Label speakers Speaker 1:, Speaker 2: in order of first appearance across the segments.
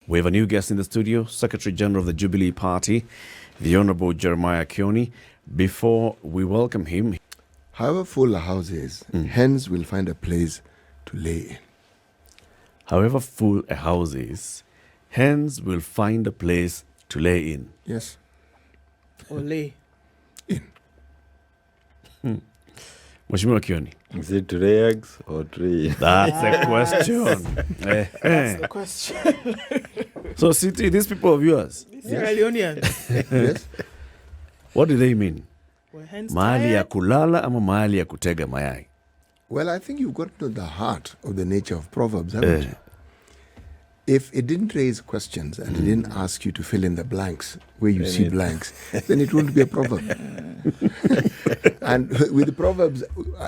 Speaker 1: We have a new guest in the studio, Secretary General of the Jubilee Party, the Honorable Jeremiah KIONI. Before we welcome him,
Speaker 2: however full a house is, hens will find a place to lay in.
Speaker 1: However full a house is, hens will find a place to lay in.
Speaker 2: Yes.
Speaker 3: Or lay.
Speaker 1: Mheshimiwa KIONI.
Speaker 4: Is it to lay eggs or tree?
Speaker 1: That's the question.
Speaker 3: That's the question.
Speaker 1: So, City, these people of yours,
Speaker 3: Sierra Leoneans.
Speaker 2: Yes.
Speaker 1: what do they mean?
Speaker 3: Were hens
Speaker 1: Mahali ya
Speaker 3: tired?
Speaker 1: kulala ama mahali ya kutega mayai?
Speaker 2: Well, I think you've got to the heart of the nature of Proverbs, haven't you? If it didn't raise questions and it didn't ask you to fill in the blanks where you see blanks, then it wouldn't be a proverb. And with the Proverbs,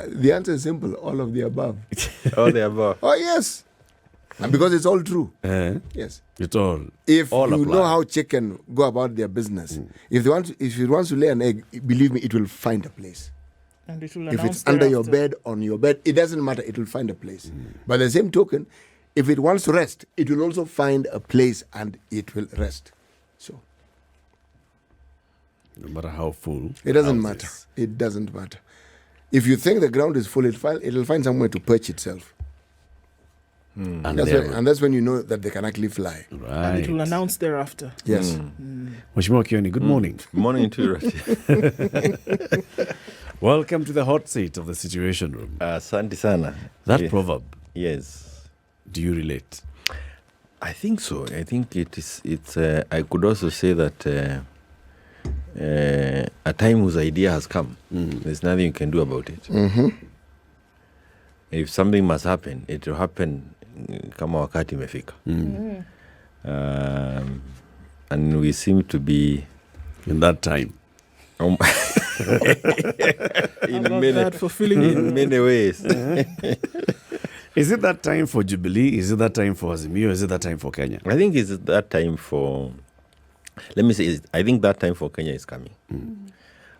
Speaker 2: the answer is simple, all of the above.
Speaker 4: All the above.
Speaker 2: Oh, yes. And because it's all true. Yes.
Speaker 1: It's all.
Speaker 2: If
Speaker 1: all
Speaker 2: you
Speaker 1: apply.
Speaker 2: know how chicken go about their business, if it wants to lay an egg, believe me, it will find a place.
Speaker 3: And it will
Speaker 2: If
Speaker 3: announce
Speaker 2: it's under your
Speaker 3: thereafter.
Speaker 2: bed, on your bed, it doesn't matter. It will find a place. By the same token, if it wants to rest, it will also find a place and it will rest. So
Speaker 1: No matter how full.
Speaker 2: it doesn't
Speaker 1: house
Speaker 2: matter.
Speaker 1: is.
Speaker 2: It doesn't matter. If you think the ground is full, it'll find somewhere to perch itself.
Speaker 1: And
Speaker 2: That's when you know that they can actually fly.
Speaker 3: And
Speaker 1: right.
Speaker 3: it will announce thereafter.
Speaker 2: Yes.
Speaker 1: Mheshimiwa KIONI, good morning.
Speaker 4: Morning to you, Rashi.
Speaker 1: Welcome to the hot seat of the Situation Room.
Speaker 4: Asante sana.
Speaker 1: That
Speaker 4: Yeah.
Speaker 1: proverb,
Speaker 4: Yes.
Speaker 1: do you relate?
Speaker 4: I think so. I think it's. I could also say that a time whose idea has come. There's nothing you can do about it. If something must happen, it will happen kama wakati imefika. And we seem to be
Speaker 1: In that time.
Speaker 4: in
Speaker 3: About that fulfilling it.
Speaker 4: in many ways.
Speaker 1: Is it that time for Jubilee? Is it that time for Azimio? Is it that time for Kenya?
Speaker 4: I think it's that time for. Let me say, I think that time for Kenya is coming,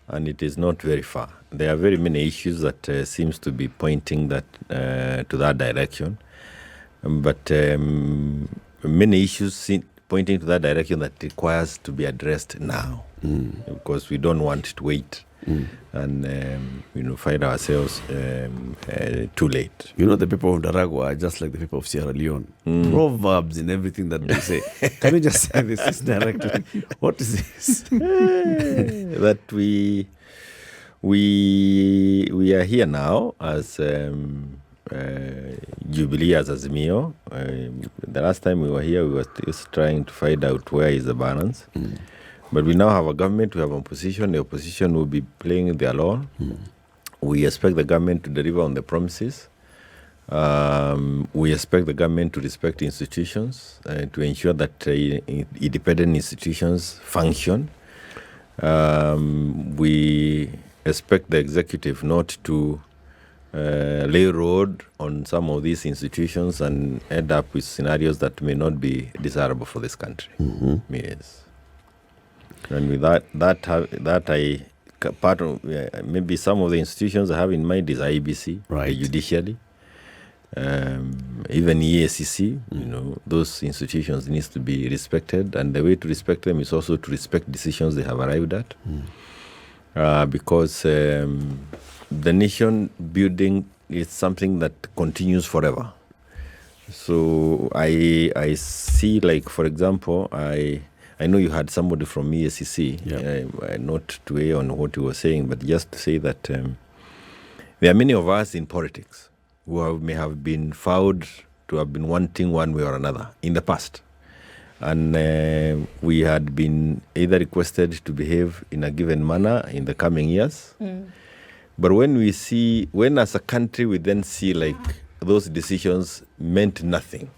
Speaker 4: and it is not very far. There are very many issues that seems to be pointing that to that direction, but many issues pointing to that direction that requires to be addressed now, because we don't want to wait and find ourselves too late.
Speaker 1: You know, the people of Daragwa are just like the people of Sierra Leone. Proverbs in everything that they say. Can you just say this directly? What is this?
Speaker 4: That we are here now as Jubilee, as Azimio. The last time we were here, we were just trying to find out where is the balance. But we now have a government, we have opposition. The opposition will be playing their role. We expect the government to deliver on the promises. We expect the government to respect institutions, to ensure that independent institutions function. We expect the executive not to lay road on some of these institutions and end up with scenarios that may not be desirable for this country. Yes. And with part of maybe some of the institutions I have in mind is IBC,
Speaker 1: Right.
Speaker 4: the judiciary, even EACC. Those institutions needs to be respected, and the way to respect them is also to respect decisions they have arrived at, because the nation building is something that continues forever. So I see, like, for example, I know you had somebody from EACC, not to weigh on what you were saying, but just to say that there are many of us in politics who may have been found to have been wanting one way or another in the past. And we had been either requested to behave in a given manner in the coming years. But when as a country, we then see like those decisions meant nothing,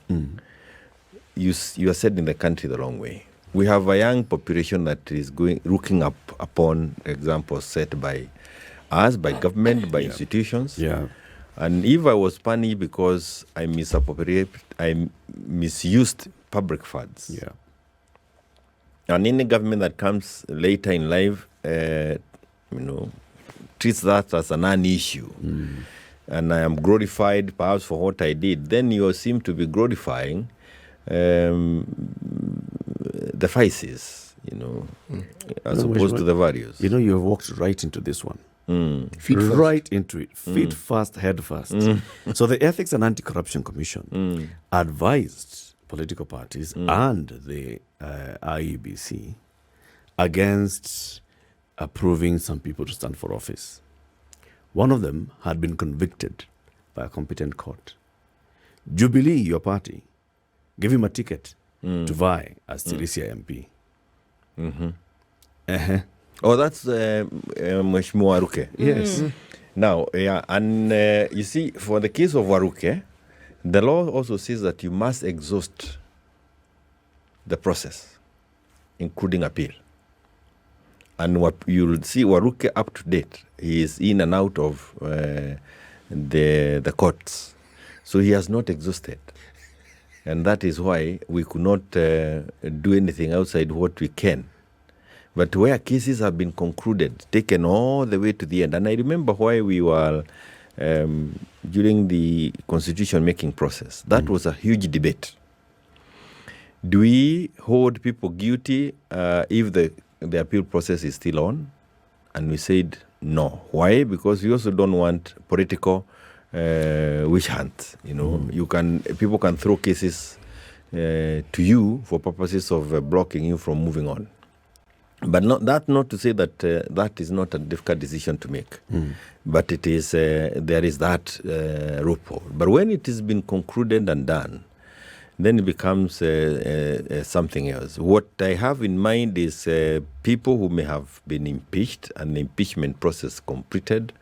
Speaker 4: you are setting the country the wrong way. We have a young population that is looking up upon examples set by us, by government, by institutions.
Speaker 1: Yeah.
Speaker 4: And if I was punished because I misused public funds, and any government that comes later in life, treats that as a non-issue, and I am glorified perhaps for what I did, then you seem to be glorifying the vices, as opposed to the values.
Speaker 1: You have walked right into this one.
Speaker 2: Feet first.
Speaker 1: Right into it. Feet first, head first. So the Ethics and Anti-Corruption Commission advised political parties and the IEBC against approving some people to stand for office. One of them had been convicted by a competent court. Jubilee, your party, gave him a ticket to vie as Sirisia MP.
Speaker 4: Oh, that's Mheshimiwa Waruke.
Speaker 1: Yes.
Speaker 4: Now, and you see, for the case of Waruke, the law also says that you must exhaust the process, including appeal. And what you'll see, Waruke up to date, he is in and out of the courts. So he has not exhausted. And that is why we could not do anything outside what we can. But where cases have been concluded, taken all the way to the end. And I remember why we were, during the constitution-making process, that was a huge debate. Do we hold people guilty if the appeal process is still on? And we said no. Why? Because we also don't want political witch hunt. People can throw cases to you for purposes of blocking you from moving on. But not to say that that is not a difficult decision to make. But it is there is that loophole. But when it has been concluded and done, then it becomes something else. What I have in mind is people who may have been impeached and the impeachment process completed,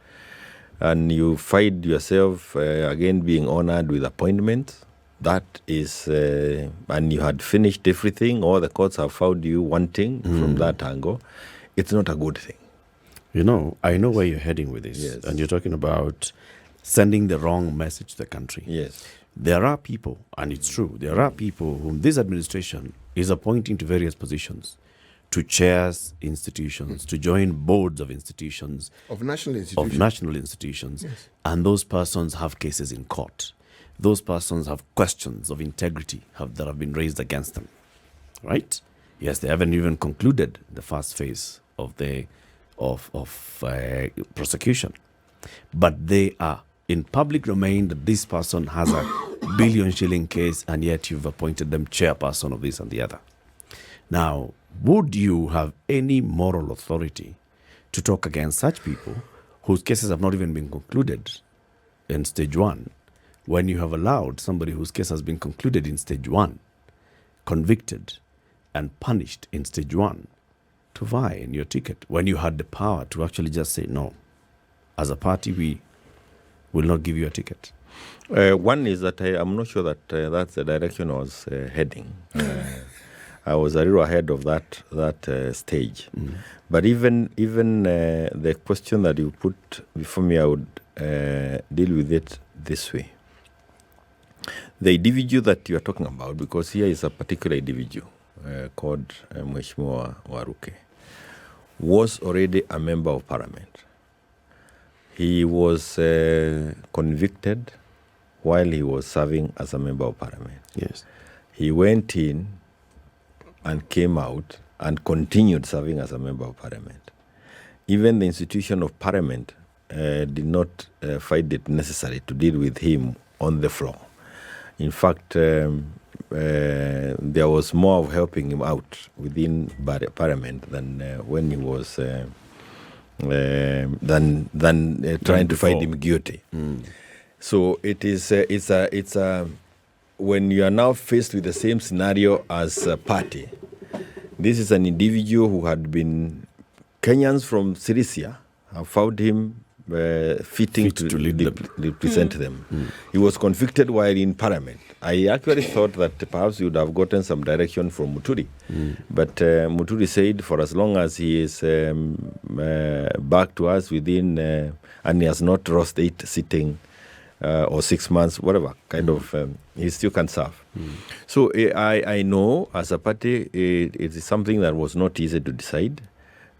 Speaker 4: and you find yourself again being honored with appointments. That is, and you had finished everything, or the courts have found you wanting from that angle. It's not a good thing.
Speaker 1: I know where you're heading with this.
Speaker 4: Yes.
Speaker 1: And you're talking about sending the wrong message to the country.
Speaker 4: Yes.
Speaker 1: There are people, and it's true, there are people whom this administration is appointing to various positions, to chairs institutions, to join boards of institutions.
Speaker 2: Of national institutions. Yes.
Speaker 1: And those persons have cases in court. Those persons have questions of integrity that have been raised against them, right? Yes, they haven't even concluded the first phase of the prosecution, but they are in public domain that this person has a billion-shilling case, and yet you've appointed them chairperson of this and the other. Now, would you have any moral authority to talk against such people whose cases have not even been concluded in stage one, when you have allowed somebody whose case has been concluded in stage one, convicted and punished in stage one, to vie in your ticket, when you had the power to actually just say, no, as a party, we will not give you a ticket?
Speaker 4: One is that I'm not sure that that's the direction I was heading. I was a little ahead of that stage. But even the question that you put before me, I would deal with it this way. The individual that you are talking about, because here is a particular individual called Mheshimiwa Waruke, was already a member of parliament. He was convicted while he was serving as a member of parliament.
Speaker 1: Yes.
Speaker 4: He went in and came out and continued serving as a member of parliament. Even the institution of parliament did not find it necessary to deal with him on the floor. In fact, there was more of helping him out within parliament than when he was than trying to find him guilty. So it's a when you are now faced with the same scenario as a party. This is an individual who had been Kenyans from Sirisia have found him fitting to represent them. He was convicted while in parliament. I actually thought that perhaps he would have gotten some direction from Muturi. But Muturi said for as long as he is back to us within, and he has not lost 8 sitting or 6 months, whatever, kind of, he still can serve. So I know as a party, it is something that was not easy to decide.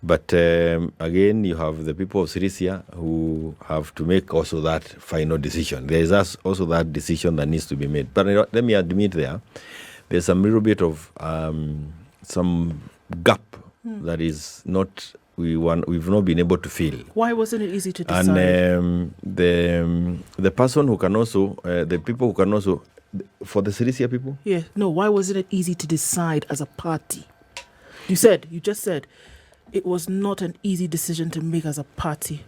Speaker 4: But again, you have the people of Sirisia who have to make also that final decision. There is also that decision that needs to be made. But let me admit there's a little bit of some gap that is not we've not been able to fill.
Speaker 3: Why wasn't it easy to decide?
Speaker 4: And the person who can also the people who can also for the Sirisia people.
Speaker 3: Yeah, no. Why wasn't it easy to decide as a party? You just said it was not an easy decision to make as a party.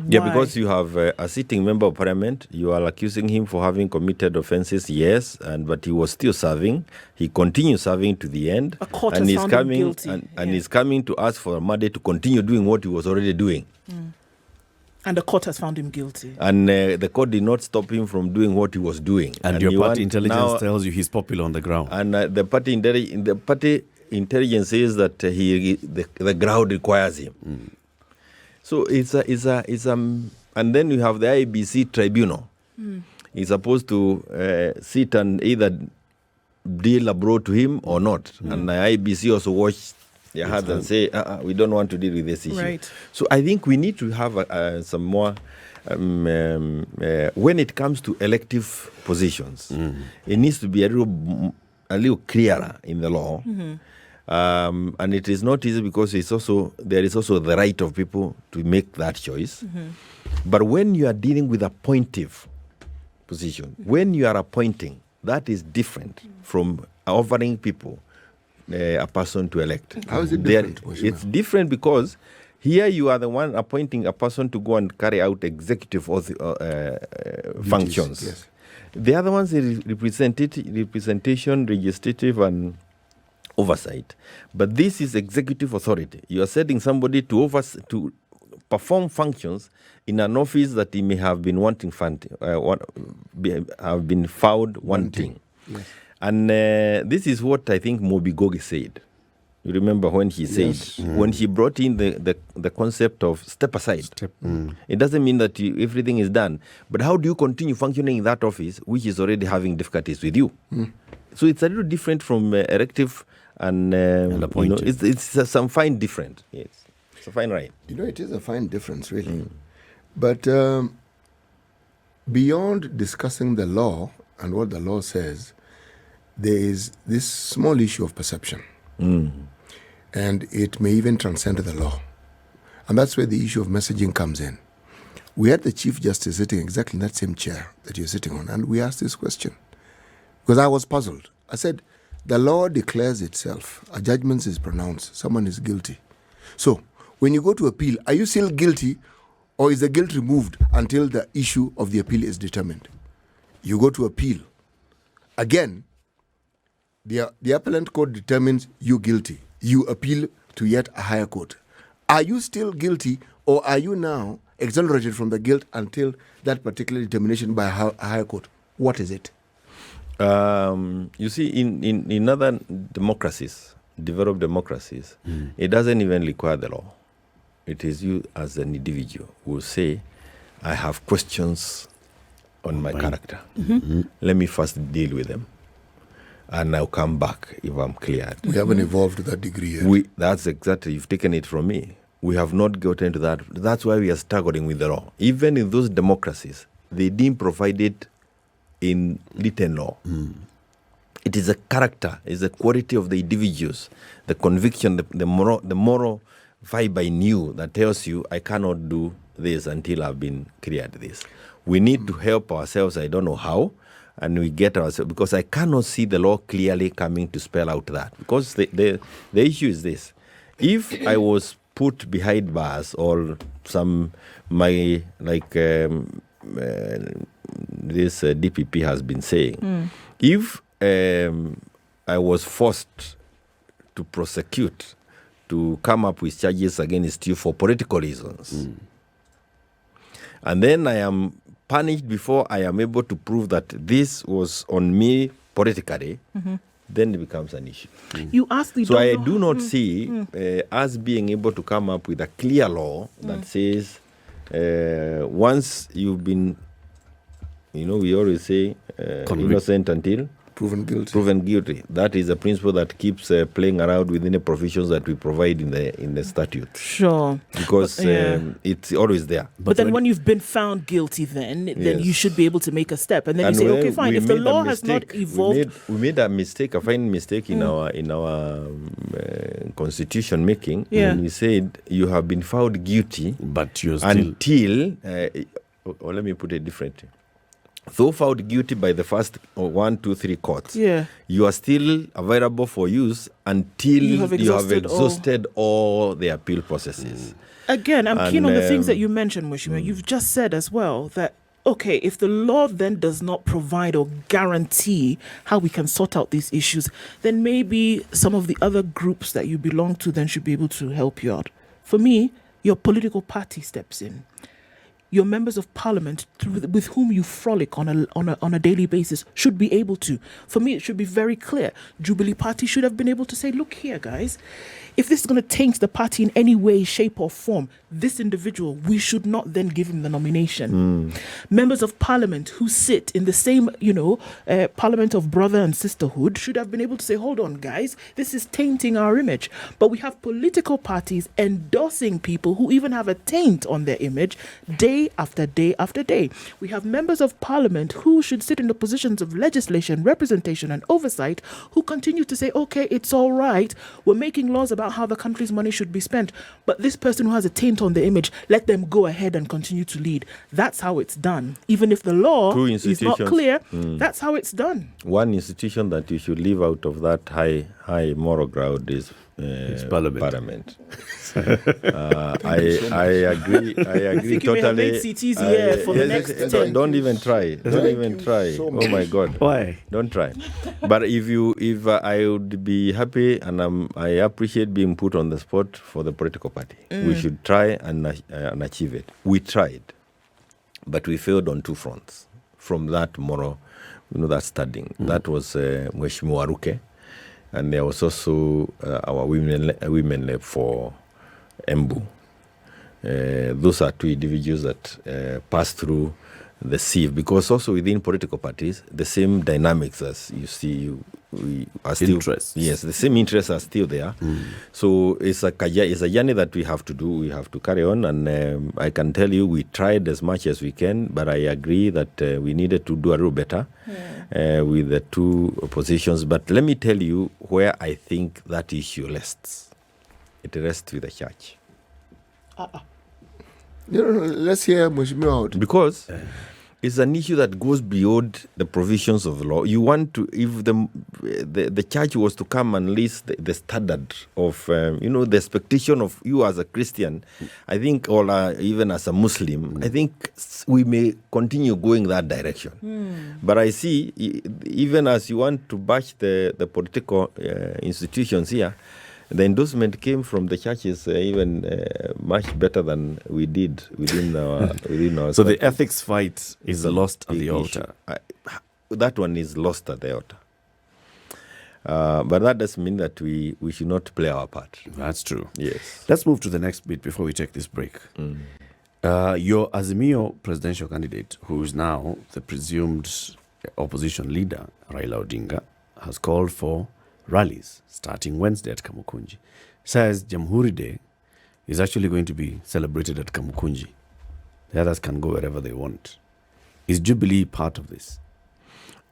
Speaker 4: Yeah,
Speaker 3: Why?
Speaker 4: because you have a sitting member of parliament. You are accusing him for having committed offences, yes, but he was still serving. He continued serving to the end.
Speaker 3: A court
Speaker 4: and
Speaker 3: has
Speaker 4: he's
Speaker 3: found him
Speaker 4: coming
Speaker 3: guilty.
Speaker 4: and he's coming to ask for a mandate to continue doing what he was already doing.
Speaker 3: And the court has found him guilty.
Speaker 4: And the court did not stop him from doing what he was doing.
Speaker 1: And your party intelligence tells you he's popular on the ground.
Speaker 4: And the party intelligence says that the ground requires him. So it's and then you have the IBC tribunal. He's supposed to sit and either deal abroad to him or not. And the IBC also watch their hands and say, we don't want to deal with this issue.
Speaker 3: Right.
Speaker 4: So I think we need to have some more, when it comes to elective positions, it needs to be a little clearer in the law. And it is not easy because there is also the right of people to make that choice. But when you are dealing with a appointive position, when you are appointing, that is different from offering people a person to elect.
Speaker 2: How is it different?
Speaker 4: It's different because here you are the one appointing a person to go and carry out executive functions.
Speaker 2: Yes.
Speaker 4: The other ones are representation, legislative, and oversight. But this is executive authority. You are setting somebody to perform functions in an office that he may have been have been found wanting.
Speaker 2: Yes.
Speaker 4: And this is what I think Moby Gogi said. You remember when he said, when he brought in the concept of step aside. It doesn't mean that everything is done. But how do you continue functioning in that office which is already having difficulties with you? So it's a little different from elective and appointed. It's some fine different. Yes, it's a fine right.
Speaker 2: It is a fine difference, really. But beyond discussing the law and what the law says, there is this small issue of perception. And it may even transcend the law. And that's where the issue of messaging comes in. We had the Chief Justice sitting exactly in that same chair that you're sitting on, and we asked this question. Because I was puzzled. I said, the law declares itself. A judgment is pronounced. Someone is guilty. So, when you go to appeal, are you still guilty, or is the guilt removed until the issue of the appeal is determined? You go to appeal. Again, the appellant court determines you guilty. You appeal to yet a higher court. Are you still guilty, or are you now exonerated from the guilt until that particular determination by a higher court? What is it?
Speaker 4: You see, in other democracies, developed democracies, it doesn't even require the law. It is you as an individual who will say, I have questions on my character. Let me first deal with them. And I'll come back if I'm cleared.
Speaker 2: We haven't evolved to that degree yet.
Speaker 4: That's exactly, you've taken it from me. We have not gotten to that. That's why we are struggling with the law. Even in those democracies, they didn't provide it in written law. It is a character, it's the quality of the individuals, the conviction, the moral fiber in you that tells you, I cannot do this until I've been cleared this. We need to help ourselves, I don't know how, and we get ourselves, because I cannot see the law clearly coming to spell out that. Because the issue is this. If I was put behind bars or this DPP has been saying, if I was forced to prosecute, to come up with charges against you for political reasons, and then I am punished before I am able to prove that this was on me politically, then it becomes an issue.
Speaker 3: You asked the
Speaker 4: So I do not see us being able to come up with a clear law that says once you've been, we always say innocent until
Speaker 2: proven guilty.
Speaker 4: Proven guilty. That is a principle that keeps playing around within the provisions that we provide in the statute.
Speaker 3: Sure.
Speaker 4: Because it's always there.
Speaker 3: But then when you've been found guilty, then you should be able to make a step. And then
Speaker 4: And
Speaker 3: you say,
Speaker 4: when
Speaker 3: okay, fine.
Speaker 4: we
Speaker 3: If the
Speaker 4: made a
Speaker 3: law has not
Speaker 4: mistake,
Speaker 3: evolved.
Speaker 4: we made a mistake, a fine mistake in our constitution making. When we said you have been found guilty,
Speaker 1: but you're still
Speaker 4: until let me put it differently. Though found guilty by the first 1, 2, 3 courts, you are still available for use until you have exhausted all the appeal processes.
Speaker 3: Again, I'm keen on the things that you mentioned, Mheshimiwa. You've just said as well that, okay, if the law then does not provide or guarantee how we can sort out these issues, then maybe some of the other groups that you belong to then should be able to help you out. For me, your political party steps in. Your members of parliament with whom you frolic on a daily basis should be able to. For me, it should be very clear. Jubilee Party should have been able to say, look here, guys, if this is going to taint the party in any way, shape or form, this individual, we should not then give him the nomination. Members of parliament who sit in the same, parliament of brother and sisterhood should have been able to say, hold on, guys, this is tainting our image. But we have political parties endorsing people who even have a taint on their image day after day after day. We have members of parliament who should sit in the positions of legislation, representation and oversight who continue to say, okay, it's all right. We're making laws about how the country's money should be spent. But this person who has a taint on the image, let them go ahead and continue to lead. That's how it's done. Even if the law is not clear, that's how it's done.
Speaker 4: One institution that you should leave out of that high moral ground is Parliament. I agree. I think
Speaker 3: totally. You may have made CTs here for the next 10.
Speaker 4: Don't even try. Don't even try. So oh my God.
Speaker 1: Why?
Speaker 4: Don't try. But if I would be happy, and I appreciate being put on the spot for the political party. We should try and achieve it. We tried, but we failed on 2 fronts. From that moral, that studying. That was Mheshimiwa Ruke. And there was also our women lab for Embu. Those are 2 individuals that pass through the sieve, because also within political parties, the same dynamics as you see, we are still
Speaker 1: interests.
Speaker 4: Yes, the same interests are still there. So it's a journey that we have to do. We have to carry on, and I can tell you, we tried as much as we can, but I agree that we needed to do a little better with the 2 positions. But let me tell you where I think that issue rests. It rests with the church.
Speaker 2: Let's hear Mheshimiwa out.
Speaker 4: Because it's an issue that goes beyond the provisions of the law. You want to, if the church was to come and list the standard of, the expectation of you as a Christian, I think, or even as a Muslim, I think we may continue going that direction. But I see, even as you want to bash the political institutions here, the endorsement came from the churches even much better than we did within our
Speaker 1: So the ethics fight is lost at the altar.
Speaker 4: That one is lost at the altar. But that doesn't mean that we should not play our part.
Speaker 1: That's true.
Speaker 4: Yes.
Speaker 1: Let's move to the next bit before we take this break. Your Azimio presidential candidate, who is now the presumed opposition leader, Raila Odinga, has called for rallies starting Wednesday at Kamukunji. Says Jamhuri Day is actually going to be celebrated at Kamukunji. The others can go wherever they want. Is Jubilee part of this?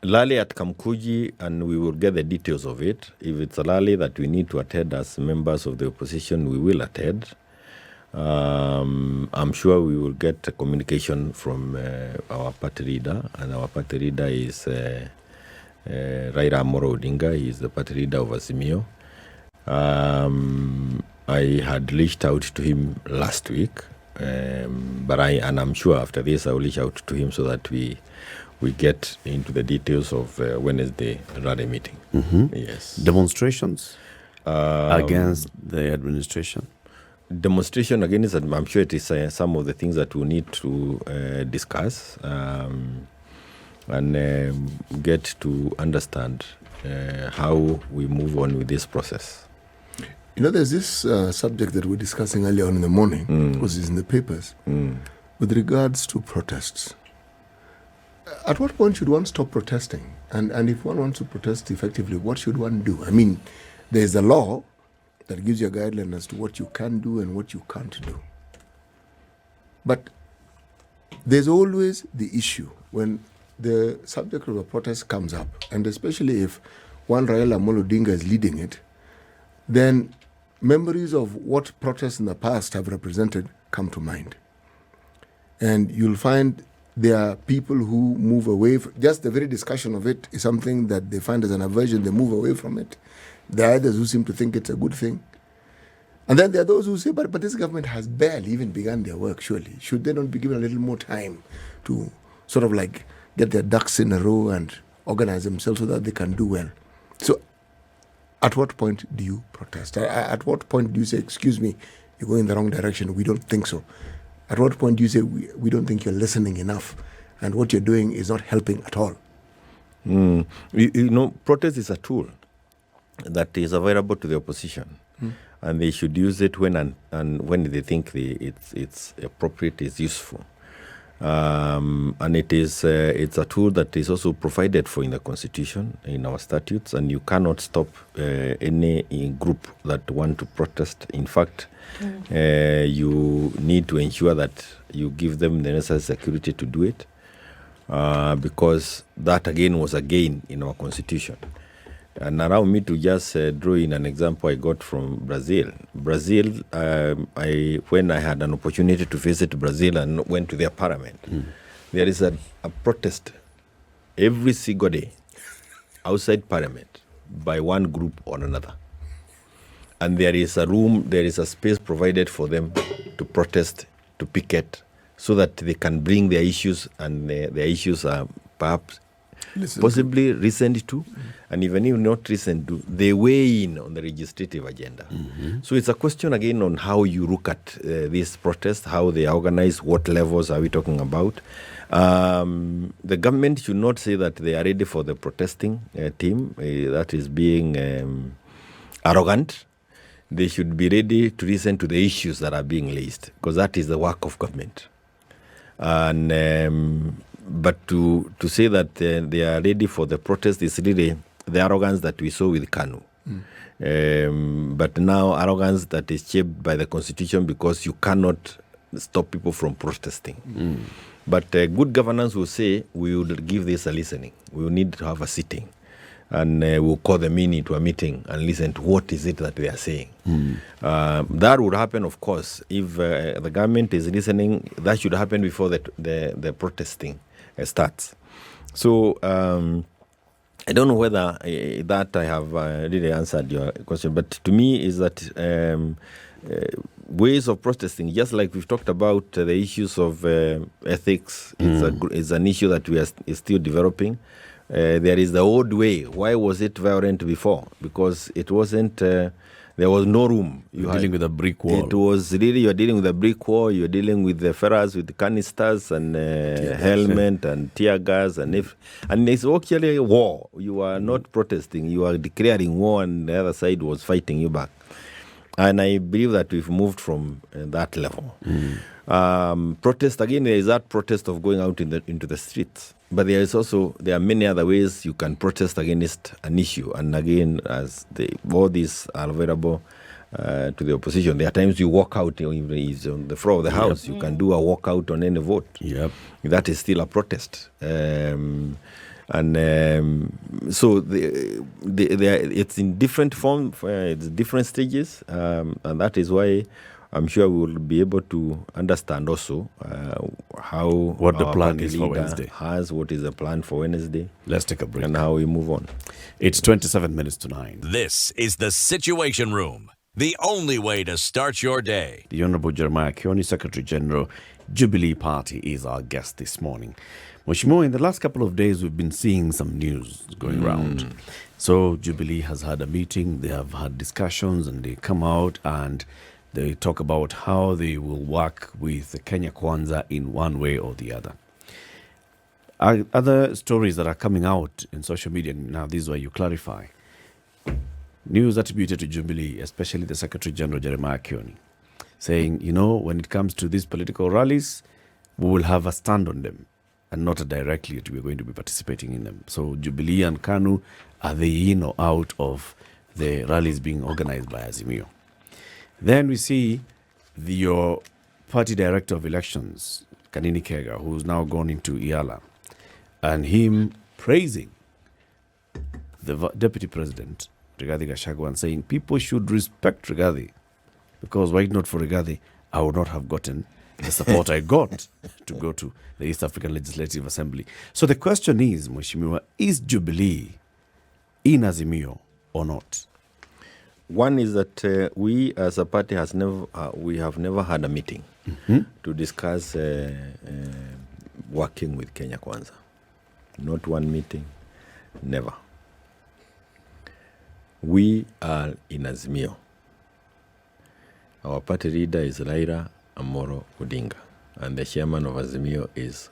Speaker 4: Rally at Kamukunji, and we will get the details of it. If it's a rally that we need to attend as members of the opposition, we will attend. I'm sure we will get a communication from our party leader, and our party leader is Raila Amolo Odinga. He is the party leader of Azimio. I had reached out to him last week, but I'm sure after this I will reach out to him so that we get into the details of Wednesday rally meeting. Yes.
Speaker 1: Demonstrations against the administration?
Speaker 4: Demonstration against, I'm sure it is some of the things that we need to discuss. And get to understand how we move on with this process.
Speaker 2: There's this subject that we're discussing earlier on in the morning, because it's in the papers, with regards to protests. At what point should one stop protesting? And if one wants to protest effectively, what should one do? I mean, there's a law that gives you a guideline as to what you can do and what you can't do. But there's always the issue when the subject of a protest comes up, and especially if one Raila Amolo Odinga is leading it, then memories of what protests in the past have represented come to mind. And you'll find there are people who move away. Just the very discussion of it is something that they find as an aversion. They move away from it. There are others who seem to think it's a good thing. And then there are those who say, but this government has barely even begun their work, surely. Should they not be given a little more time to sort of like get their ducks in a row and organize themselves so that they can do well? So at what point do you protest? At what point do you say, excuse me, you're going in the wrong direction, we don't think so? At what point do you say, we don't think you're listening enough and what you're doing is not helping at all?
Speaker 4: You know, protest is a tool that is available to the opposition. And they should use it when and when they think it's appropriate, is useful. And it's a tool that is also provided for in the Constitution, in our statutes, and you cannot stop any group that want to protest. In fact, you need to ensure that you give them the necessary security to do it, because that again was a gain in our Constitution. And allow me to just draw in an example I got from Brazil. Brazil, when I had an opportunity to visit Brazil and went to their parliament, there is a protest every single day outside parliament by one group or another. And there is a room, there is a space provided for them to protest, to picket, so that they can bring their issues, and their issues are perhaps possibly listened to, and even if not listened to, they weigh in on the legislative agenda. So it's a question again on how you look at these protests, how they are organized, what levels are we talking about. The government should not say that they are ready for the protesting team. That is being arrogant. They should be ready to listen to the issues that are being raised, because that is the work of government. And but to say that they are ready for the protest is really the arrogance that we saw with KANU. But now arrogance that is shaped by the Constitution, because you cannot stop people from protesting. But good governance will say, we will give this a listening. We will need to have a sitting. And we'll call them in into a meeting and listen to what is it that they are saying. That would happen, of course, if the government is listening. That should happen before the protesting starts. So I don't know whether that I have really answered your question, but to me is that ways of protesting, just like we've talked about the issues of ethics, it's an issue that is still developing. There is the old way. Why was it violent before? Because it wasn't, there was no room.
Speaker 1: You're dealing with a brick wall.
Speaker 4: It was really, you're dealing with a brick wall, you're dealing with the ferrers, with the canisters and helmet and tear gas. And it's actually a war. You are not protesting, you are declaring war, and the other side was fighting you back. And I believe that we've moved from that level. Protest, again, there is that protest of going out into the streets. But there are many other ways you can protest against an issue. And again, as all these are available to the opposition, there are times you walk out, even if it's on the floor of the House, you can do a walkout on any vote. That is still a protest. So it's in different form, it's different stages, and that is why I'm sure we will be able to understand also
Speaker 1: what the plan is for Wednesday.
Speaker 4: What is the plan for Wednesday?
Speaker 1: Let's take a break.
Speaker 4: And how we move on.
Speaker 1: It's 27 minutes to 9.
Speaker 5: This is the Situation Room, the only way to start your day.
Speaker 1: The Honorable Jeremiah KIONI, Secretary General, Jubilee Party, is our guest this morning. Mheshimiwa, in the last couple of days, we've been seeing some news going around. So Jubilee has had a meeting, they have had discussions, and they come out and they talk about how they will work with the Kenya Kwanza in one way or the other. Other stories that are coming out in social media, now this is where you clarify. News attributed to Jubilee, especially the Secretary General Jeremiah KIONI, saying, when it comes to these political rallies, we will have a stand on them. and not directly that we're going to be participating in them. So Jubilee and KANU, are they in or out of the rallies being organized by Azimio? Then we see your party director of elections, Kanini Kega, who's now gone into IALA, and him praising the deputy president, Rigathi Gachagua, and saying people should respect Rigathi, because were it not for Rigathi, I would not have gotten the support I got to go to the East African Legislative Assembly. So the question is, Mheshimiwa, is Jubilee in Azimio or not?
Speaker 4: One is that we as a party have never had a meeting to discuss working with Kenya Kwanza. Not one meeting, never. We are in Azimio. Our party leader is Raila Amolo Odinga, and the chairman of Azimio is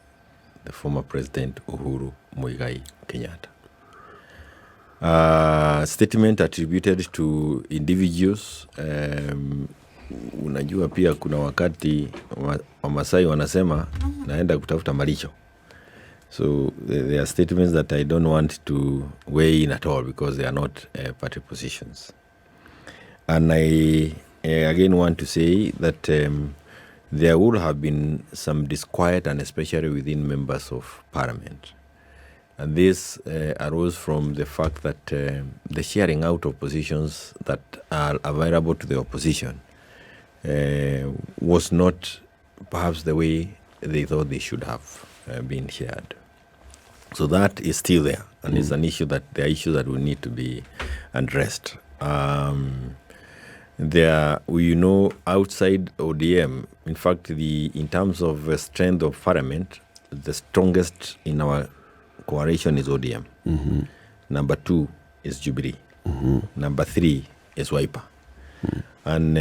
Speaker 4: the former president Uhuru Muigai Kenyatta. Statement attributed to individuals. Unajua pia kuna wakati Wamasai wanasema naenda kutafuta malisho. So there are statements that I don't want to weigh in at all because they are not party positions. And I again want to say that there would have been some disquiet, and especially within members of parliament. And this arose from the fact that the sharing out of positions that are available to the opposition was not perhaps the way they thought they should have been shared. So that is still there, and it's an issue that will need to be addressed. There, outside ODM, in fact, in terms of strength of parliament, the strongest in our coalition is ODM. Mm-hmm. Number 2 is Jubilee. Mm-hmm. Number 3 is Wiper. Mm-hmm. And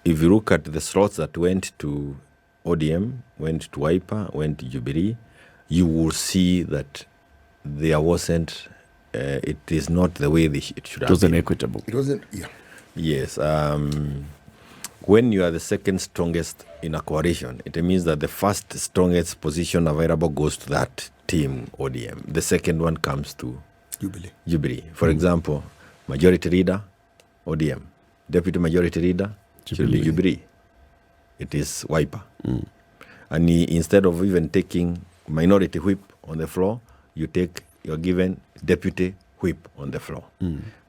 Speaker 4: if you look at the slots that went to ODM, went to Wiper, went to Jubilee, you will see that there wasn't, it is not the way it should have been. It
Speaker 1: wasn't equitable.
Speaker 2: It wasn't, yeah.
Speaker 4: Yes. When you are the second strongest in a coalition, it means that the first strongest position available goes to that team, ODM. The second one comes to Jubilee. For example, majority leader, ODM. Deputy majority leader, should be Jubilee. It is Wiper. And instead of even taking minority whip on the floor, you're given deputy whip on the floor.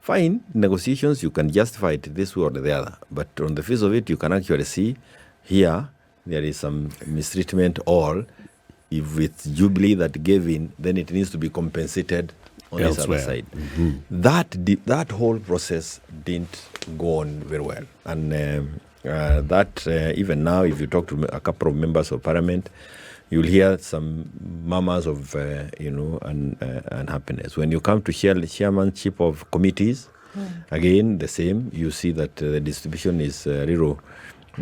Speaker 4: Fine, negotiations, you can justify it this way or the other. But on the face of it, you can actually see here there is some mistreatment, or if it's Jubilee that gave in, then it needs to be compensated on
Speaker 1: elsewhere.
Speaker 4: This other side. Mm-hmm. That whole process didn't go on very well. And even now, if you talk to a couple of members of parliament, you'll hear some murmurs of, unhappiness. When you come to chairmanship of committees, again, the same. You see that the distribution is little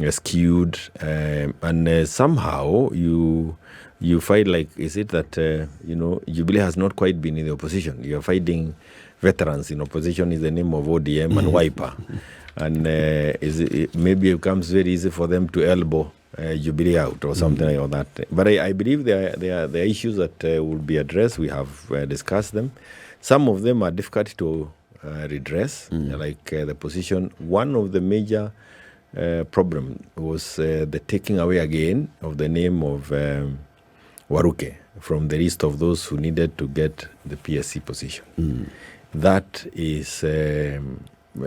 Speaker 4: skewed, and somehow you find like, is it that, Jubilee has not quite been in the opposition. You're finding veterans in opposition is the name of ODM and Wiper. And maybe it becomes very easy for them to elbow Jubilee out or something like that. But I believe there are issues that will be addressed. We have discussed them. Some of them are difficult to redress, like the position. One of the major problem was the taking away again of the name of Waruke from the list of those who needed to get the PSC position. That is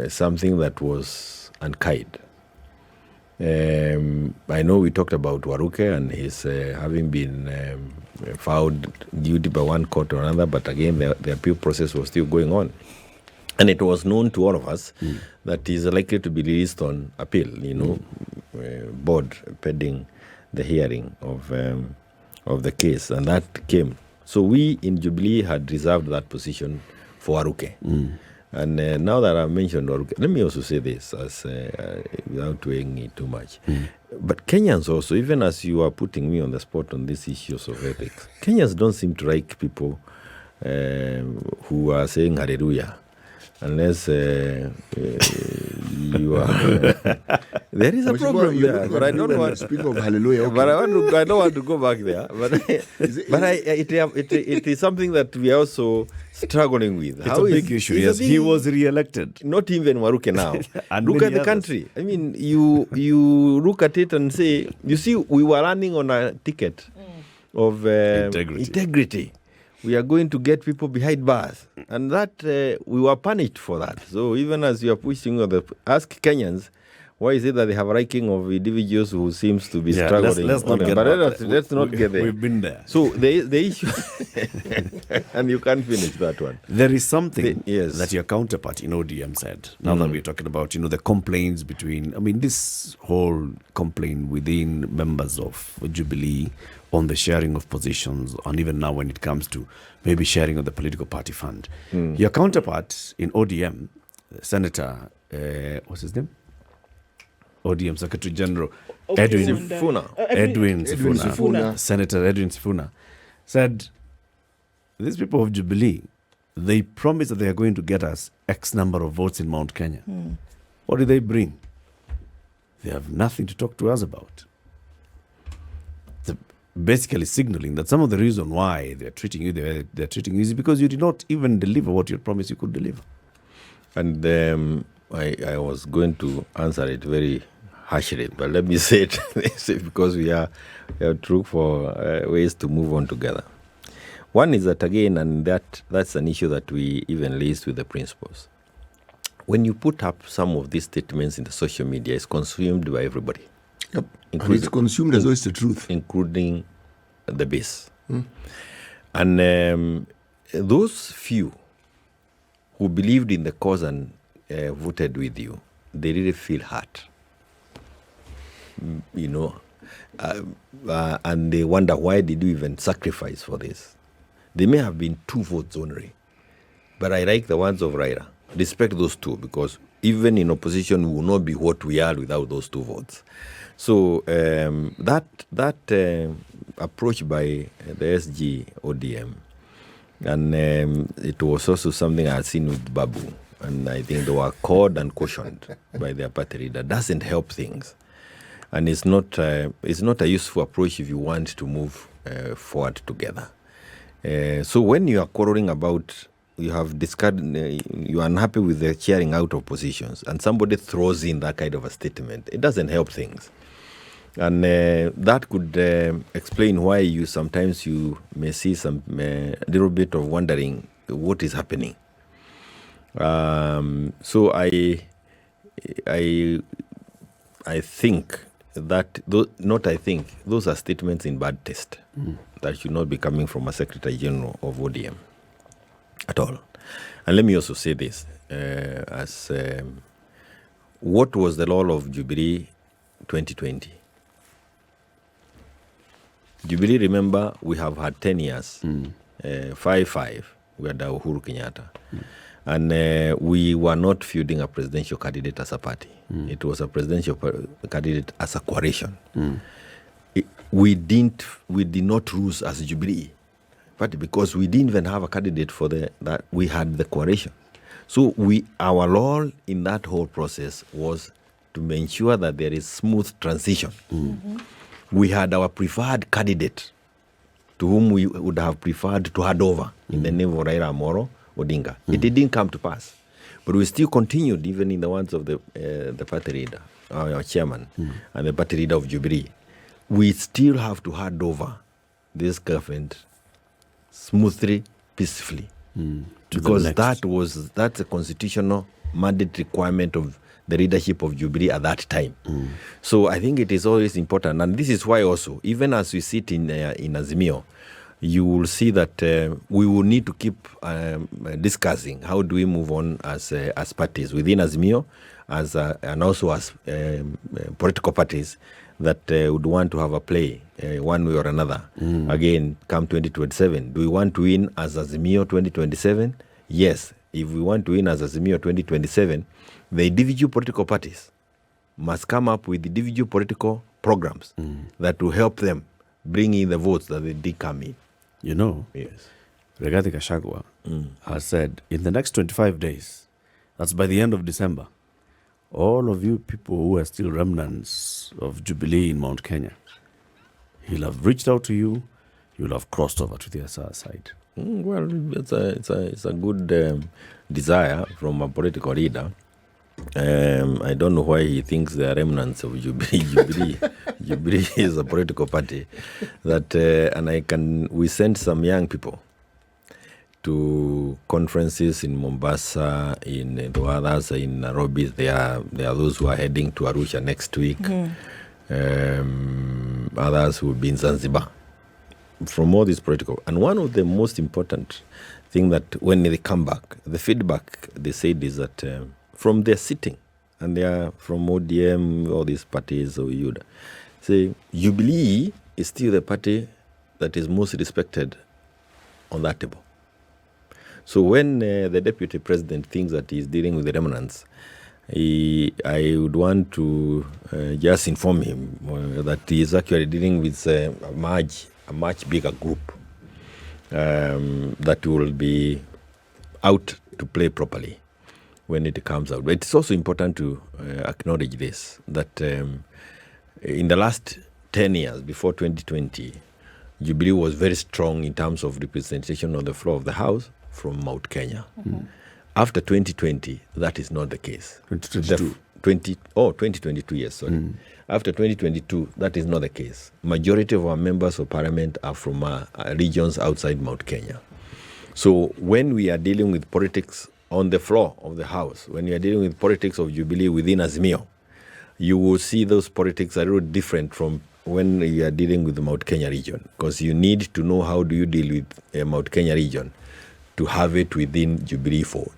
Speaker 4: something that was unkind. I know we talked about Waruke and his having been found guilty by one court or another, but again, the appeal process was still going on. And it was known to all of us that he's likely to be released on appeal, board pending the hearing of the case, and that came. So we in Jubilee had reserved that position for Waruke. And now that I've mentioned Waruke, let me also say this as without weighing it too much. But Kenyans also, even as you are putting me on the spot on these issues of ethics, Kenyans don't seem to like people who are saying hallelujah unless you are. There is a problem there, but I don't want.
Speaker 2: Speak of hallelujah. Okay.
Speaker 4: But I don't want to go back there. But it is something that we are also struggling with.
Speaker 1: It's a big issue. Yes, he was re-elected.
Speaker 4: Not even Waruke now.
Speaker 1: And
Speaker 4: Look
Speaker 1: many
Speaker 4: at the
Speaker 1: others.
Speaker 4: country. I mean, you look at it and say, you see, we were running on a ticket of integrity. We are going to get people behind bars. And that, we were punished for that. So even as you are pushing, ask Kenyans, why is it that they have a ranking of individuals who seems to be struggling?
Speaker 1: Let's not get
Speaker 4: let's not get there.
Speaker 1: We've been there.
Speaker 4: So the issue, and you can't finish that one.
Speaker 1: There is something
Speaker 4: Yes.
Speaker 1: that your counterpart in ODM said. Now that we're talking about, the complaints between, this whole complaint within members of Jubilee on the sharing of positions, and even now when it comes to maybe sharing of the political party fund. Your counterpart in ODM, Senator, what's his name? ODM Secretary General Edwin
Speaker 2: Sifuna.
Speaker 1: Senator Edwin Sifuna said, these people of Jubilee, they promised that they are going to get us X number of votes in Mount Kenya. What do they bring? They have nothing to talk to us about. They're basically signaling that some of the reason why they're treating you they're treating you is because you did not even deliver what you promised you could deliver.
Speaker 4: And I was going to answer it very harshly, but let me say it because we have to look for ways to move on together. One is that, again, and that's an issue that we even raised with the principals. When you put up some of these statements in the social media, it's consumed by everybody.
Speaker 2: Yep. And it's consumed as though it's the truth.
Speaker 4: Including the base. And those few who believed in the cause and voted with you, they really feel hurt. And they wonder, why did you even sacrifice for this? They may have been 2 votes only. But I like the ones of Raila. Respect those 2, because even in opposition, we will not be what we are without those 2 votes. So that approach by the SG ODM, and it was also something I had seen with Babu, and I think they were called and cautioned by their party leader. Doesn't help things, and it's not a useful approach if you want to move forward together. So when you are quarreling about, you have discarded, you are unhappy with the sharing out of positions, and somebody throws in that kind of a statement, it doesn't help things. And that could explain why you sometimes may see some little bit of wondering what is happening. So I think that those are statements in bad taste that should not be coming from a Secretary General of ODM at all. And let me also say this, what was the law of Jubilee 2020? Jubilee, remember, we have had 10 years, 5-5, we had Uhuru Kenyatta. And we were not fielding a presidential candidate as a party. It was a presidential candidate as a coalition. We did not lose as Jubilee Party because we didn't even have a candidate for that. We had the coalition. So our role in that whole process was to ensure that there is smooth transition. We had our preferred candidate to whom we would have preferred to hand over in the name of Raila Amolo Odinga. It didn't come to pass. But we still continued, even in the ones of the party leader, our chairman, and the party leader of Jubilee. We still have to hand over this government smoothly, peacefully. Because that's a constitutional mandate requirement of the leadership of Jubilee at that time. So I think it is always important. And this is why also, even as we sit in Azimio, you will see that we will need to keep discussing how do we move on as parties within Azimio, and also as political parties that would want to have a play one way or another. Again, come 2027, do we want to win as Azimio 2027? Yes. If we want to win as Azimio 2027, the individual political parties must come up with individual political programs that will help them bring in the votes that they did come in.
Speaker 1: Yes. Rigathi Gachagua has said in the next 25 days, That's by the end of December. All of you people who are still remnants of Jubilee in Mount Kenya, he'll have reached out to you. You'll have crossed over to the other side.
Speaker 4: Well, it's a good desire from a political leader. I don't know why he thinks they are remnants of Jubilee. Jubilee is a political party and we sent some young people to conferences in Mombasa, in the others in Nairobi. There are those who are heading to Arusha next week. Others who will be in Zanzibar. From all this political. And one of the most important thing that when they come back, the feedback they said is that from their sitting, and they are from ODM, all these parties, or UDA, say Jubilee is still the party that is most respected on that table. So when the deputy president thinks that he's dealing with the remnants, I would want to just inform him that he is actually dealing with a much bigger group that will be out to play properly when it comes out. But it's also important to acknowledge this, that in the last 10 years, before 2020, Jubilee was very strong in terms of representation on the floor of the House from Mount Kenya. After 2020, that is not the case.
Speaker 1: 2022.
Speaker 4: 2022, yes, sorry. After 2022, that is not the case. Majority of our members of parliament are from regions outside Mount Kenya. So when we are dealing with politics on the floor of the House, when you are dealing with politics of Jubilee within Azimio, you will see those politics are really different from when you are dealing with the Mount Kenya region, because you need to know how do you deal with Mount Kenya region to have it within Jubilee forward.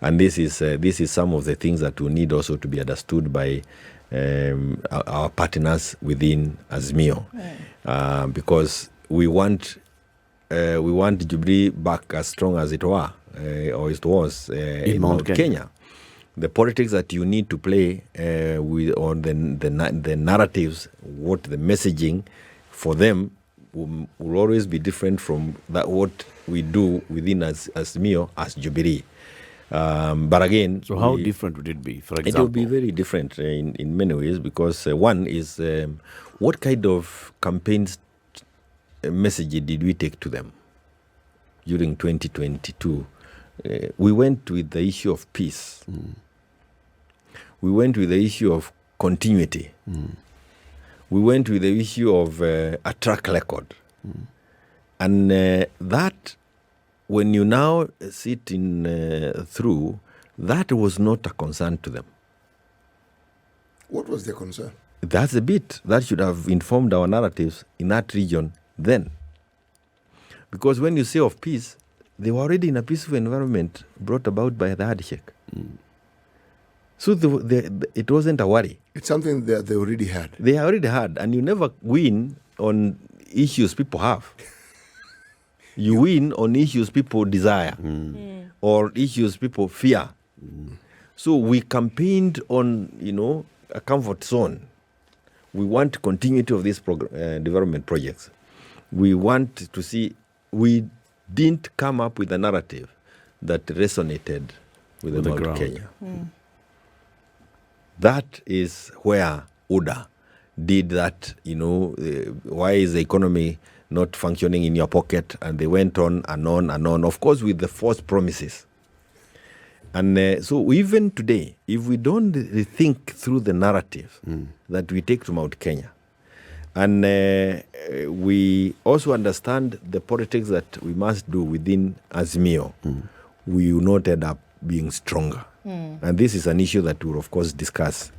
Speaker 4: And this is some of the things that will need also to be understood by our partners within Azimio, because we want Jubilee back as strong as it were or it was in Mount Kenya. The politics that you need to play on the narratives, what the messaging for them will always be different from what we do within Azimio as Jubilee. But again,
Speaker 1: so how different would it be? For example,
Speaker 4: it will be very different in many ways, because one is what kind of campaigns message did we take to them during 2022? We went with the issue of peace. We went with the issue of continuity. We went with the issue of a track record. And that, when you now sit in through, that was not a concern to them.
Speaker 2: What was their concern?
Speaker 4: That's a bit that should have informed our narratives in that region then. Because when you say of peace, they were already in a peaceful environment brought about by the handshake. So it wasn't a worry.
Speaker 2: It's something that they already had.
Speaker 4: They already had, and you never win on issues people have. You win on issues people desire or issues people fear. So we campaigned on, a comfort zone. We want continuity of these development projects. We want to see, we didn't come up with a narrative that resonated with the Mount Kenya. That is where UDA did that, why is the economy not functioning in your pocket? And they went on and on and on, of course, with the false promises. And so even today, if we don't rethink through the narrative that we take to Mount Kenya, and we also understand the politics that we must do within Azimio, we will not end up being stronger. And this is an issue that we'll, of course, discuss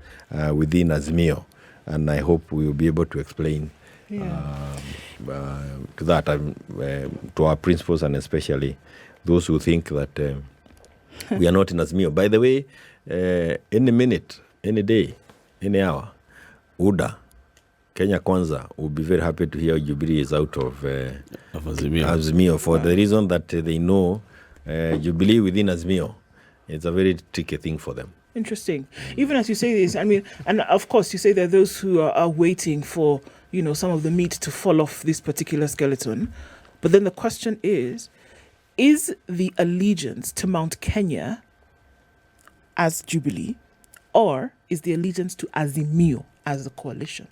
Speaker 4: within Azimio. And I hope we will be able to explain to that, to our principals, and especially those who think that we are not in Azimio. By the way, any minute, any day, any hour, UDA, Kenya Kwanza, will be very happy to hear Jubilee is out of Azimio for the reason that they know Jubilee within Azimio. It's a very tricky thing for them.
Speaker 3: Interesting. Even as you say this, I mean, and of course you say there are those who are waiting for, some of the meat to fall off this particular skeleton. But then the question is the allegiance to Mount Kenya as Jubilee, or is the allegiance to Azimio as a coalition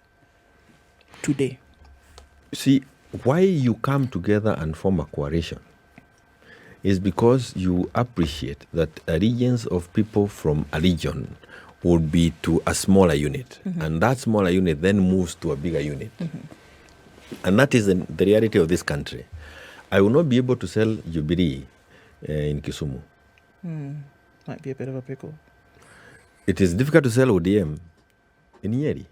Speaker 3: today?
Speaker 4: See, why you come together and form a coalition is because you appreciate that allegiance of people from a region would be to a smaller unit. And that smaller unit then moves to a bigger unit. And that is the reality of this country. I will not be able to sell Jubilee in Kisumu.
Speaker 3: Might be a bit of a pickle.
Speaker 4: It is difficult to sell ODM in Nyeri.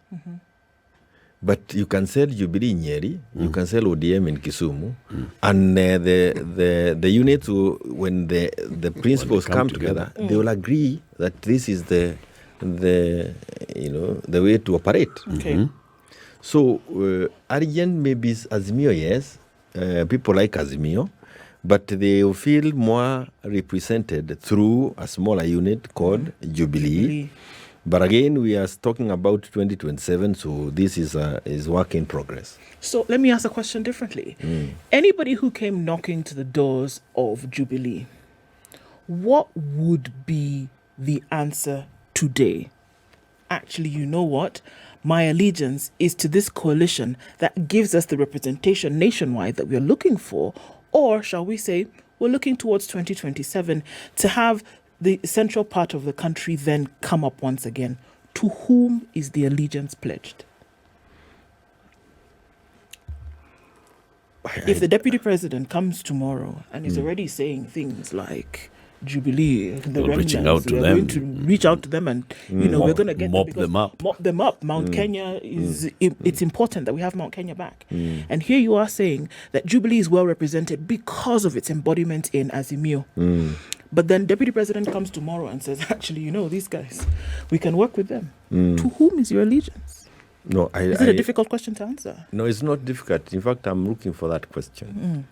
Speaker 4: But you can sell Jubilee in Nyeri, you can sell ODM in Kisumu, and the units, when the principals come together, they will agree that this is the way to operate.
Speaker 3: Okay.
Speaker 4: So, Argent maybe is Azimio, yes. People like Azimio, but they will feel more represented through a smaller unit called Jubilee. But again, we are talking about 2027, so this is work in progress.
Speaker 3: So let me ask the question differently. Anybody who came knocking to the doors of Jubilee, what would be the answer today? Actually, you know what? My allegiance is to this coalition that gives us the representation nationwide that we're looking for. Or shall we say, we're looking towards 2027 to have the central part of the country then come up once again. To whom is the allegiance pledged? If the deputy president comes tomorrow and is already saying things like Jubilee, the
Speaker 1: Well,
Speaker 3: remnants,
Speaker 1: reaching out to
Speaker 3: we are
Speaker 1: them.
Speaker 3: going to reach out to them, and we're going to get
Speaker 1: Mop
Speaker 3: because
Speaker 1: them up.
Speaker 3: Mop them up. Mount Kenya is it's important that we have Mount Kenya back. And here you are saying that Jubilee is well represented because of its embodiment in Azimio. But then Deputy President comes tomorrow and says, actually, these guys, we can work with them. To whom is your allegiance?
Speaker 4: No,
Speaker 3: Is it a difficult question to answer?
Speaker 4: No, it's not difficult. In fact, I'm looking for that question.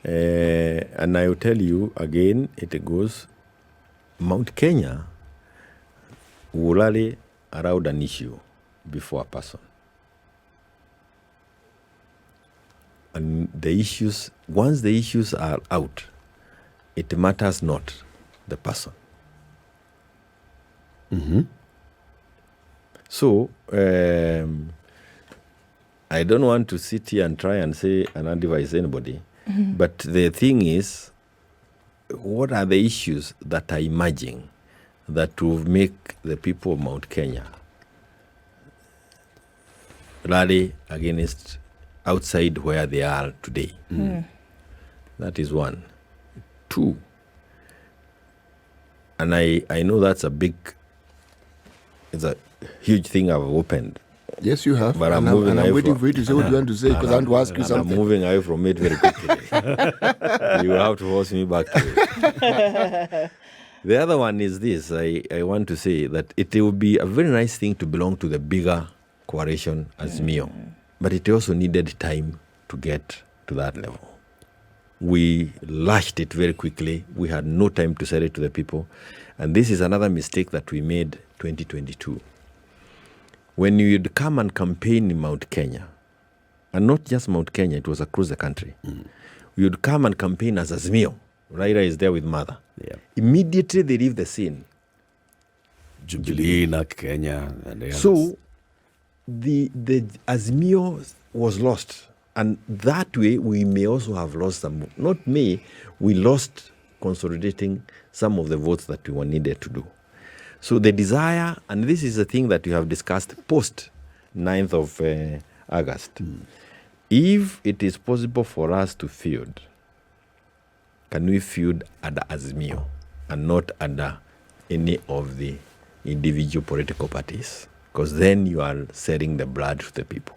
Speaker 4: And I will tell you again, it goes, Mount Kenya will rally around an issue before a person. And the issues, once the issues are out, it matters not the person. So, I don't want to sit here and try and say and advise anybody. But the thing is, what are the issues that are emerging that will make the people of Mount Kenya rally against outside where they are today? That is one. Two, and I know that's it's a huge thing I've opened.
Speaker 2: Yes, you have.
Speaker 4: But
Speaker 2: and I'm waiting for you to say what you want to say, because I want to ask you
Speaker 4: I'm
Speaker 2: something.
Speaker 4: moving away from it very quickly. You have to force me back to it. The other one is this. I want to say that it would be a very nice thing to belong to the bigger coalition Azimio, but it also needed time to get to that level. We lashed it very quickly. We had no time to sell it to the people. And this is another mistake that we made 2022. When you'd come and campaign in Mount Kenya, and not just Mount Kenya, it was across the country, you'd come and campaign as Azimio. Raila is there with mother.
Speaker 1: Yeah.
Speaker 4: Immediately they leave the scene.
Speaker 1: Jubilee, Kenya, and the others.
Speaker 4: So the Azimio was lost. And that way, we may also have lost some. Not me, we lost consolidating some of the votes that we were needed to do. So the desire, and this is the thing that we have discussed post 9th of August. If it is possible for us to feud, can we feud under Azimio and not under any of the individual political parties? Because then you are selling the blood to the people.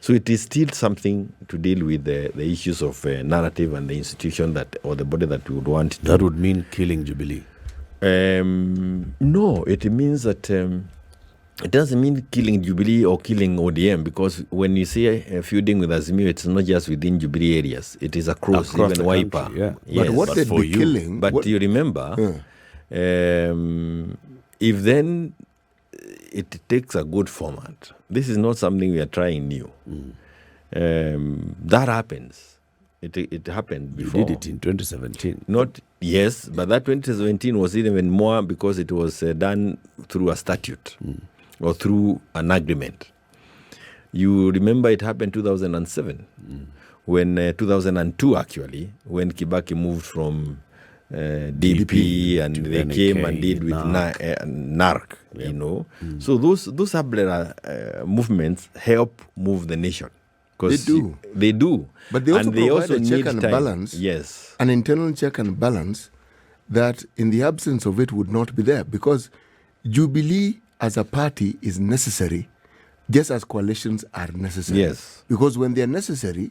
Speaker 4: So it is still something to deal with the issues of narrative and the institution that, or the body that we would want to.
Speaker 1: That would mean killing Jubilee.
Speaker 4: No, it means that it doesn't mean killing Jubilee or killing ODM, because when you say feuding with Azimio, it's not just within Jubilee areas. It is across even
Speaker 1: the
Speaker 4: Wiper.
Speaker 1: country, yeah.
Speaker 4: Yes.
Speaker 2: But what they'd
Speaker 1: for
Speaker 2: be
Speaker 1: you.
Speaker 2: killing...
Speaker 4: But
Speaker 2: what,
Speaker 4: you remember, if then it takes a good format, this is not something we are trying new. That happens. It happened before.
Speaker 1: You did it in 2017.
Speaker 4: Not Yes, but that 2017 was even more because it was done through a statute or through an agreement. You remember it happened 2007, when 2002 actually, when Kibaki moved from DP and they came and did with NARC, you know. So those movements help move the nation.
Speaker 2: They do.
Speaker 4: They do.
Speaker 2: But they also provide a check and
Speaker 4: time.
Speaker 2: balance.
Speaker 4: Yes.
Speaker 2: An internal check and balance that in the absence of it would not be there, because Jubilee as a party is necessary just as coalitions are necessary.
Speaker 4: Yes.
Speaker 2: Because when they are necessary,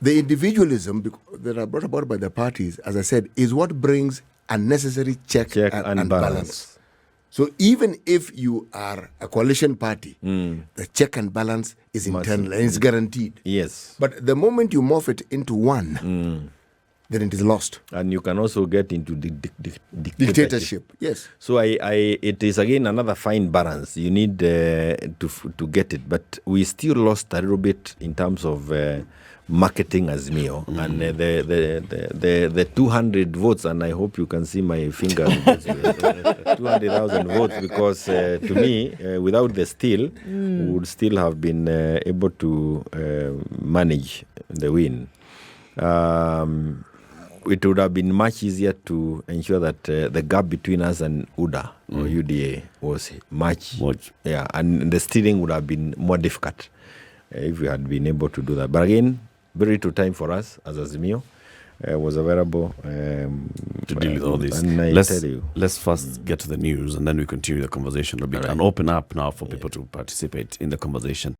Speaker 2: the individualism that are brought about by the parties, as I said, is what brings a necessary check and balance. So even if you are a coalition party, the check and balance is internal and it's guaranteed.
Speaker 4: Yes.
Speaker 2: But the moment you morph it into one, then it is lost.
Speaker 4: And you can also get into
Speaker 2: Dictatorship. Yes.
Speaker 4: So it is again another fine balance. You need to get it, but we still lost a little bit in terms of marketing Azimio and the 200 votes, and I hope you can see my finger 200,000 votes, because to me without the steal we would still have been able to manage the win. It would have been much easier to ensure that the gap between us and UDA or UDA was much. Yeah, and the stealing would have been more difficult if we had been able to do that. But again, very little time for us as Azimio was available
Speaker 1: to deal with all this. Let's first get to the news, and then we continue the conversation a bit and open up now for people to participate in the conversation.